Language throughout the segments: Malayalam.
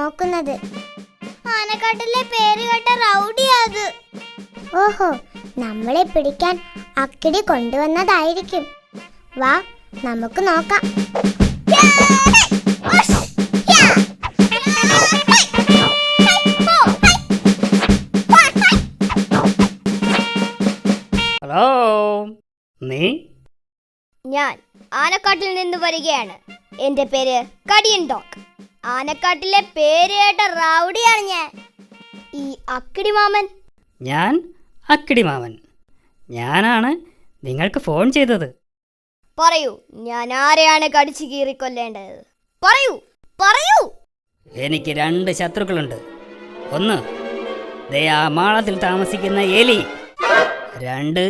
നോക്കുന്നത്. ആനക്കാട്ടിലെ പേര് കേട്ട റൗഡിയത്. ഓഹോ, നമ്മളെ പിടിക്കാൻ അക്കിടി കൊണ്ടുവന്നതായിരിക്കും. വാ, നമുക്ക് നോക്കാം. ഹലോ, നീ? ഞാൻ ആനക്കാട്ടിൽ നിന്ന് വരികയാണ്. എന്റെ പേര് കടിയൻ ഡോഗ്. ആനക്കാട്ടിലെ പേര് കേട്ട റൗഡിയാണ് ഞാൻ. ഈ അക്കിടി മാമൻ. ഞാൻ അക്കിടി മാമൻ. ഞാനാണ് നിങ്ങൾക്ക് ഫോൺ ചെയ്തത്. പറയൂ, ഞാൻ ആരെയാണ് കടിച്ചു കീറിക്കൊല്ലേണ്ടത്? പറയൂ പറയൂ. എനിക്ക് 2 ശത്രുക്കളുണ്ട്. ഒന്ന്, ദേ ആ മാളത്തിൽ താമസിക്കുന്ന എലി. 2,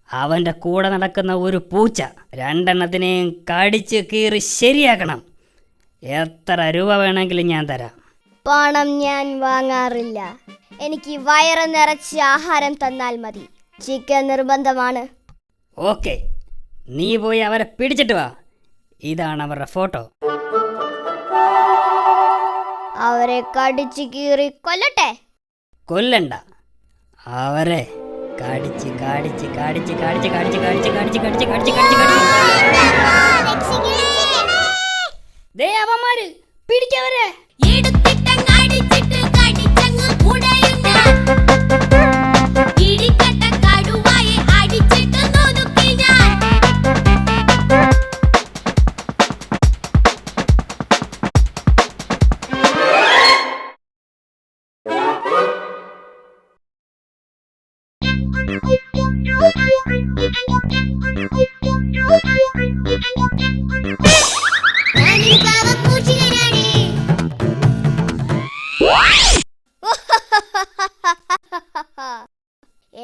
അവൻ്റെ കൂടെ നടക്കുന്ന ഒരു പൂച്ച. 2 എണ്ണത്തിനെയും കടിച്ച് കീറി ശരിയാക്കണം. എത്ര രൂപ വേണമെങ്കിലും ഞാൻ തരാം. പണം ഞാൻ വാങ്ങാറില്ല. എനിക്ക് വയറ് നിറച്ച് ആഹാരം തന്നാൽ മതി. ചിക്കൻ നിർബന്ധമാണ്. ഓക്കെ, നീ പോയി അവരെ പിടിച്ചിട്ട് വാ. ഇതാണ് അവരുടെ ഫോട്ടോ. അവരെ കടിച്ചു കീറി കൊല്ലട്ടെ? കൊല്ലണ്ട, അവരെ കടിച്ച് കടിച്ച് കടിച്ച് കടിച്ച് കടിച്ച് കടിച്ച് കടിച്ച് കടിച്ച് കടിച്ച് കടിച്ച് ദേ അവന്മാര് പിടിക്കവരെ.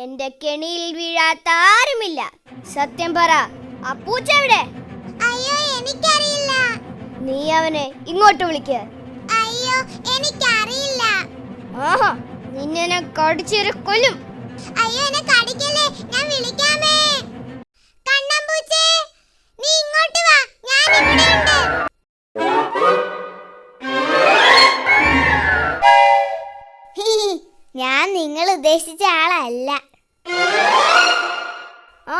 എന്റെ കെണിയിൽ വീഴാത്ത ആരുമില്ല. സത്യം പറ, ആ പൂച്ച എവിടെ? അയ്യോ, എനിക്കറിയില്ല. നീ അവനെ ഇങ്ങോട്ട് വിളിക്ക്. അയ്യോ, എനിക്കറിയില്ല. ആഹാ, നിന്നെ ഞാൻ കടിച്ചേറി കൊല്ലും. അയ്യോ, എന്നെ കടിക്കല്ലേ, ഞാൻ വിളിക്കാമേ. കണ്ണമ്പൂച്ചേ, നീ ഇങ്ങോട്ട് വാ, ഞാൻ ഇവിടെയുണ്ട്. ഞാൻ നിങ്ങൾ ഉദ്ദേശിച്ച ആളല്ല. ആ,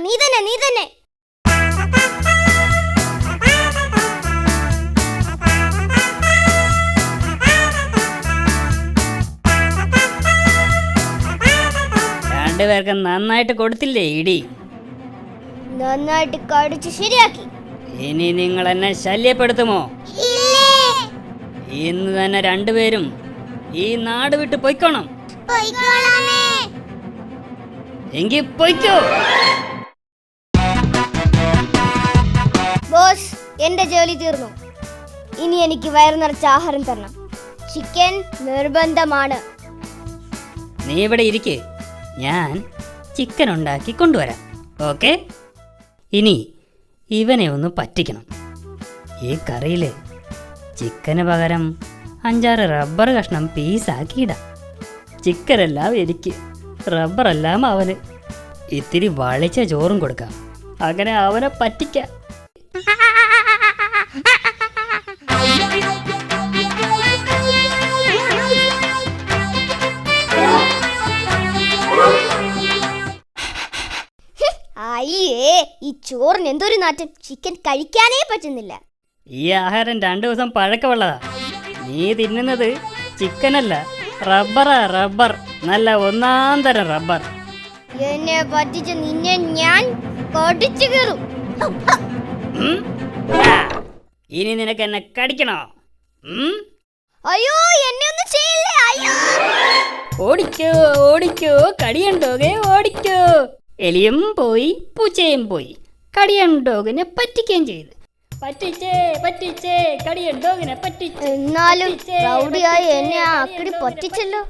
നീ തന്നെ നീ തന്നെ. രണ്ടുപേർക്കും നന്നായിട്ട് കൊടുത്തില്ലേ ഇടി? നന്നായിട്ട് കടിച്ച് ശരിയാക്കി. ഇനി നിങ്ങൾ എന്നെ ശല്യപ്പെടുത്തുമോ? ഇന്ന് തന്നെ 2 പേരും ഈ നാട് വിട്ട് പൊയ്ക്കോണം. എങ്കിൽ പൊയ്ക്കോ. ബോസ്, എന്റെ ജോലി തീർന്നു. ഇനി എനിക്ക് വയറ് നിറച്ച ആഹാരം തരണം. ചിക്കൻ നിർബന്ധമാണ്. നീ ഇവിടെ ഇരിക്ക്, ഞാൻ ചിക്കൻ ഉണ്ടാക്കി കൊണ്ടുവരാം. ഓക്കെ? ഇനി ഇവനെ ഒന്ന് പറ്റിക്കണം. ഈ കറിയിൽ ചിക്കന് പകരം 5-6 റബ്ബർ കഷ്ണം പീസാക്കിയിടാം. ചിക്കനെല്ലാം എനിക്ക്, റബ്ബറെല്ലാം അവന്. ഇത്തിരി വളിച്ച ചോറും കൊടുക്കാം. അങ്ങനെ അവനെ പറ്റിക്കാം. അയ്യേ, ഈ ചോറിന് എന്തൊരു നാറ്റം. ചിക്കൻ കഴിക്കാനേ പറ്റുന്നില്ല. ഈ ആഹാരം 2 ദിവസം പഴക്കമുള്ളതാ. നീ തിന്നുന്നത് ചിക്കനല്ല, റബ്ബറാ. റബ്ബർ, നല്ല 1-ാം തരം റബ്ബർ. എന്നെ പറ്റിച്ച് നിന്നെ ഞാൻ കടിച്ചു കീറും. ഇനി നിനക്ക് എന്നെ കടിക്കണോ? അയ്യോ, എന്നെ ഒന്നും ചെയ്യില്ലേ. അയ്യോ, ഓടിക്കോ ഓടിക്കോ, കടിയണ്ടോകെ ഓടിക്കോ. എലിയും പോയി, പൂച്ചയും പോയി. കടിയണ്ടോകിനെ പറ്റിക്കുകയും ചെയ്തു. പറ്റിച്ചേ പറ്റിച്ചേ, കടിയണ്ടോകിനെ പറ്റിച്ചേ. എന്നാലും റൗഡിയായി എന്നെ ആ അക്കിടി പറ്റിച്ചല്ലോ.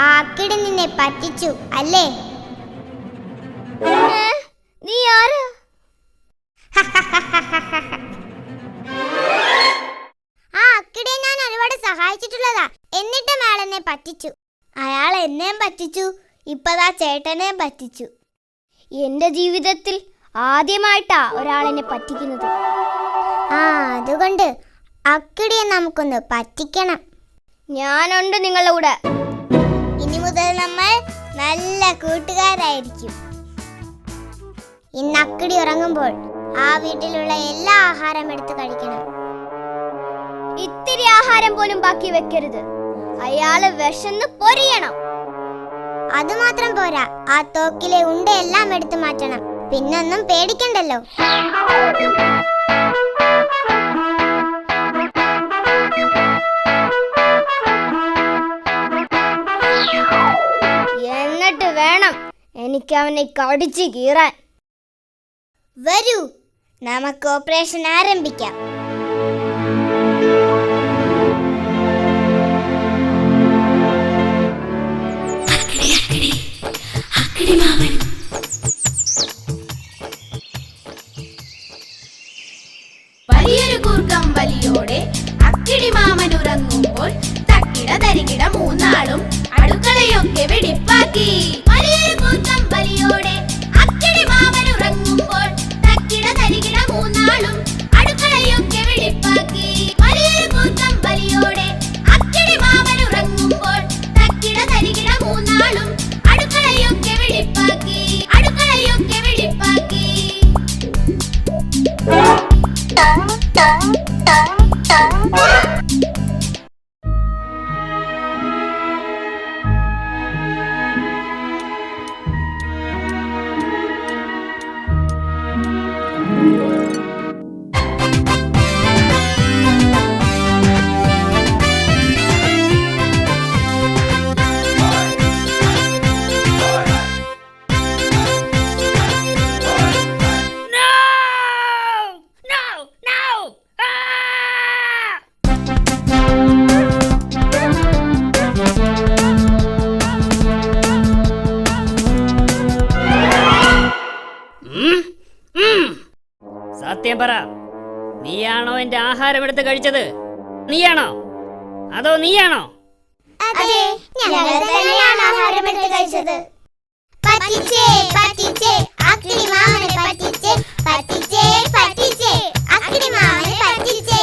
ആ അക്കിടി നിന്നെ പറ്റിച്ചു അല്ലേ? നീ ആരാ? ആ അക്കിടിയെ ഞാൻ ഒരുപാട് സഹായിച്ചിട്ടുള്ളതാ. എന്നിട്ടും അയാൾ എന്നെ പറ്റിച്ചു. അയാൾ എന്നെയും പറ്റിച്ചു, ഇപ്പതാ ചേട്ടനെ പറ്റിച്ചു. എന്റെ ജീവിതത്തിൽ ആദ്യമായിട്ടാ ഒരാളെന്നെ പറ്റിക്കുന്നത്. അതുകൊണ്ട് അക്കിടിയെ നമുക്കൊന്ന് പറ്റിക്കണം. ഞാനുണ്ട് നിങ്ങളുടെ കൂടെ. ഇനി മുതൽ നമ്മൾ നല്ല കൂട്ടുകാരായിരിക്കും. ഇന്ന് അക്കിടി ഉറങ്ങുമ്പോൾ ആ വീട്ടിലുള്ള എല്ലാ ആഹാരം എടുത്ത് കഴിക്കണം. ഇത്തിരി ആഹാരം പോലും ബാക്കി വെക്കരുത്. അയാള് വിശന്ന് പൊരിയണം. അതുമാത്രം പോരാ, ആ തോക്കിലെ ഉണ്ടയെല്ലാം എടുത്തു മാറ്റണം. പിന്നൊന്നും പേടിക്കണ്ടല്ലോ. എന്നിട്ട് വേണം എനിക്ക് അവനെ കടിച്ചു കീറാൻ. വരൂ, നമുക്ക് ഓപ്പറേഷൻ ആരംഭിക്കാം. വലിയൊരു കൂർക്കം വലിയോടെ അക്കിടി മാമൻ ഉറങ്ങുമ്പോൾ തക്കിട തരികിട മൂന്നാളും അടുക്കളയൊക്കെ വെടിപ്പാക്കി. വലിയൊരു കൂർക്കം വലിയോടെ അക്കിടി മാമൻ ഉറങ്ങുമ്പോൾ തക്കിട തരികിട മൂന്നാളും അടുക്കളയൊക്കെ വെടിപ്പാക്കി. വലിയൊരു കൂർക്കം വലിയോടെ അക്കിടി മാമൻ ഉറങ്ങുമ്പോൾ തക്കിട തരികിട മൂന്നാളും അടുക്കളയൊക്കെ വെടിപ്പാക്കി. അടുക്കളയൊക്കെ വെടിപ്പാക്കി. സത്യം പറ, നീയാണോ എന്റെ ആഹാരം എടുത്ത് കഴിച്ചത്? നീയാണോ അതോ നീയാണോ? അതെ, ഞങ്ങൾ തന്നെയാണ് ആഹാരം എടുത്ത് കഴിച്ചത്. പറ്റിച്ചേ പറ്റിച്ചേ അക്കിടി മാമനെ പറ്റിച്ചേ. പറ്റിച്ചേ പറ്റിച്ചേ അക്കിടി മാമനെ പറ്റിച്ചേ.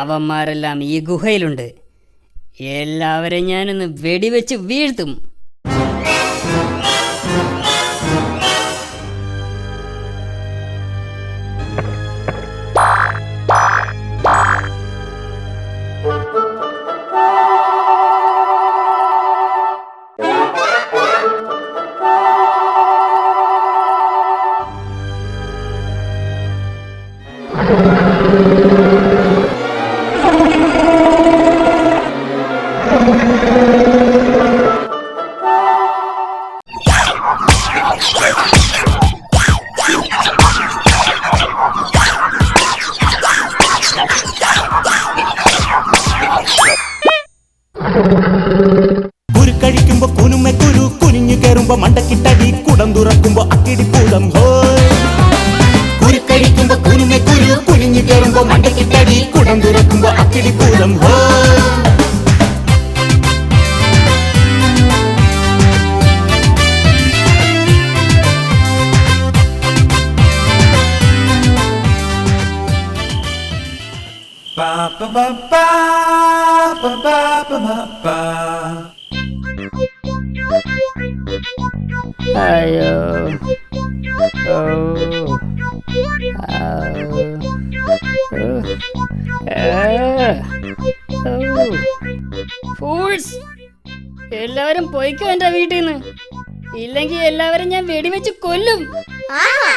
അവന്മാരെല്ലാം ഈ ഗുഹയിലുണ്ട്. എല്ലാവരെയും ഞാനൊന്ന് വെടിവെച്ച് വീഴ്ത്തും. കുരുക്കഴിക്കുമ്പോ കുനുമെ കുരു കുനിഞ്ഞു കയറുമ്പോ മണ്ടക്കിട്ടടി കുടം തുറക്കുമ്പോ അക്കിടി പൂതം ഹോയ്. കുരുക്കഴിക്കുമ്പോ കുനുമെ കുരു കുനിഞ്ഞു കയറുമ്പോ മണ്ടക്കിട്ടടി കുടം തുറക്കുമ്പോ അക്കിടി പൂതം ഹോയ്. Ba ba ba ba ba ba ba ba ba. അയ്യോ, ഫൂൾസ്, എല്ലാവരും പോയിക്കോ എന്റെ വീട്ടിൽ നിന്ന്. ഇല്ലെങ്കിൽ എല്ലാവരും ഞാൻ വെടിവെച്ച് കൊല്ലും. ആഹാ